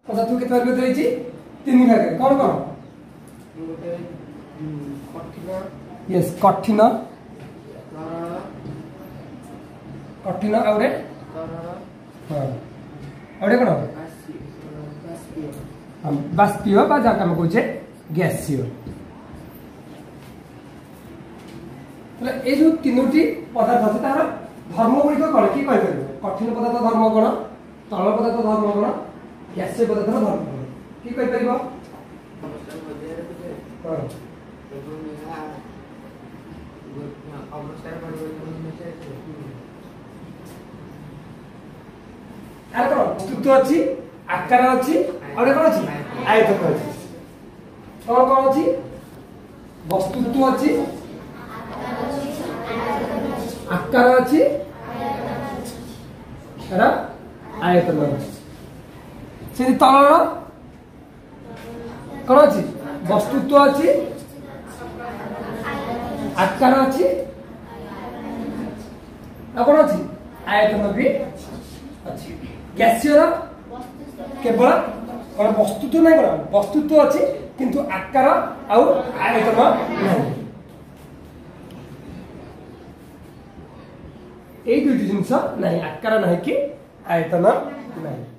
पदार्थ को केते भाग होइछि तीन भाग कोन कोन गोटे कठिन यस कठिन कठिन आउरे हां आउरे कोन बाष्पीय बा जा हम कहछे गैसीय तले ए जो तीनोटी पदार्थ अछि तार धर्म गुडी को कोन की कहि परबो कठिन पदार्थ धर्म कोन तरल पदार्थ धर्म कोन गैसीय पदार्थ धर्म कोन की कहि परबो कोन आर कोन वस्तुत्व अछि आकार अछि और कोन अछि आयतन अछि कोन कोन अछि वस्तुत्व अछि आकार अछि एरा आयतन अछि से तरल कोन अछि वस्तुत्व अछि आकार अछि कोन अछि आयतन भी अछि गैसीय केवल और वस्तुत्व नहीं कोन वस्तुत्व अछि किंतु आकार और आयतन नहीं ए दुई जिनस नहीं आकार नहीं कि आयतन नहीं।